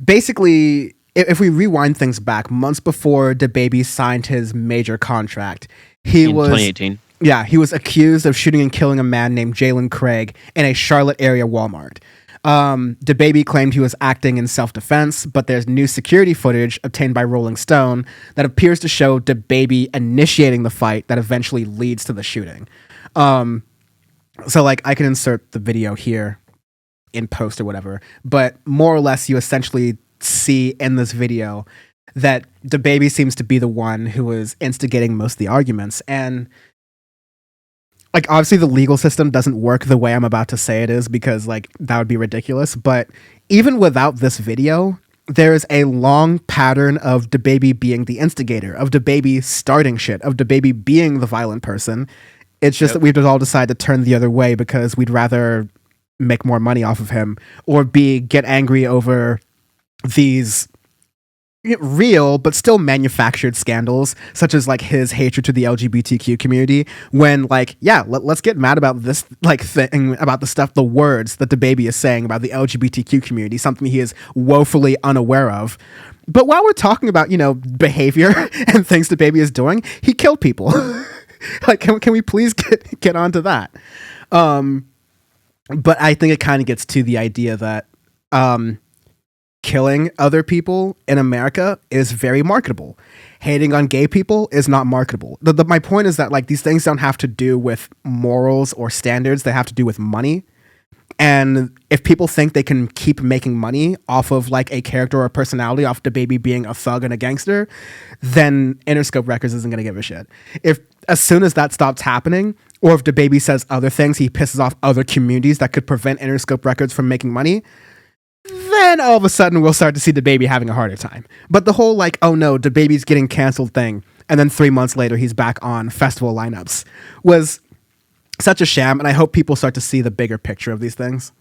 basically, if we rewind things back, months before DaBaby signed his major contract, in 2018. Yeah, he was accused of shooting and killing a man named Jalen Craig in a Charlotte area Walmart. DaBaby claimed he was acting in self-defense, but there's new security footage obtained by Rolling Stone that appears to show DaBaby initiating the fight that eventually leads to the shooting. So, like, I can insert the video here in post or whatever, but more or less you essentially see in this video that DaBaby seems to be the one who is instigating most of the arguments. And like, obviously the legal system doesn't work the way I'm about to say it is, because like that would be ridiculous. But even without this video, there is a long pattern of DaBaby being the instigator, of DaBaby starting shit, of DaBaby being the violent person. It's just that we've just all decided to turn the other way because we'd rather make more money off of him, or get angry over these real but still manufactured scandals, such as like his hatred to the LGBTQ community, when like, yeah, let's get mad about this like thing, about the words that DaBaby is saying about the LGBTQ community, something he is woefully unaware of. But while we're talking about, you know, behavior and things DaBaby is doing, he killed people. Like, can we please get onto that? But I think it kind of gets to the idea that killing other people in America is very marketable. Hating on gay people is not marketable. My point is that like these things don't have to do with morals or standards. They have to do with money. And if people think they can keep making money off of like a character or a personality, off DaBaby being a thug and a gangster, then Interscope Records isn't going to give a shit. If as soon as that stops happening, or if DaBaby says other things, he pisses off other communities that could prevent Interscope Records from making money, then all of a sudden we'll start to see DaBaby having a harder time. But the whole like, oh no, DaBaby's getting canceled thing, and then 3 months later he's back on festival lineups, was such a sham. And I hope people start to see the bigger picture of these things.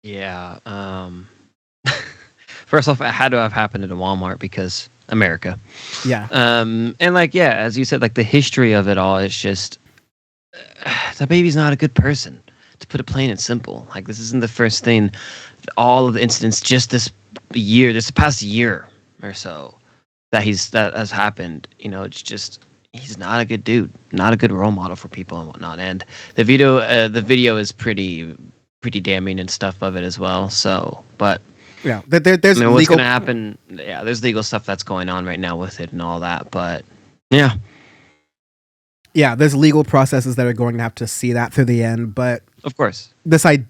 Yeah. First off, it had to have happened at a Walmart because America. Yeah. And like, yeah, as you said, like the history of it all is just DaBaby's not a good person. To put it plain and simple, like this isn't the first thing. All of the incidents just this past year or so that has happened. You know, it's just he's not a good dude, not a good role model for people and whatnot. And the video is pretty damning and stuff of it as well. So, but yeah, there's what's going to happen? Yeah, there's legal stuff that's going on right now with it and all that. But yeah. Yeah, there's legal processes that are going to have to see that through the end, but of course, this idea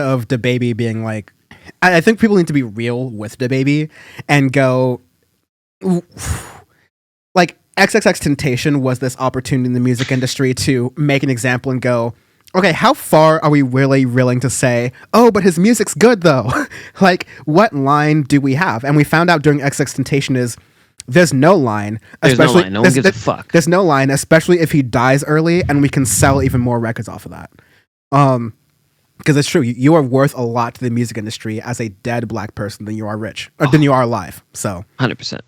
of DaBaby being like, I think people need to be real with DaBaby and go, like, XXXTentacion was this opportunity in the music industry to make an example and go, okay, how far are we really willing to say, oh, but his music's good though? Like, what line do we have? And we found out during XXXTentacion is, there's no line. There's no line. No one gives a fuck. There's no line, especially if he dies early, and we can sell even more records off of that. Because it's true, you are worth a lot to the music industry as a dead black person than you are rich, or than you are alive. So 100%.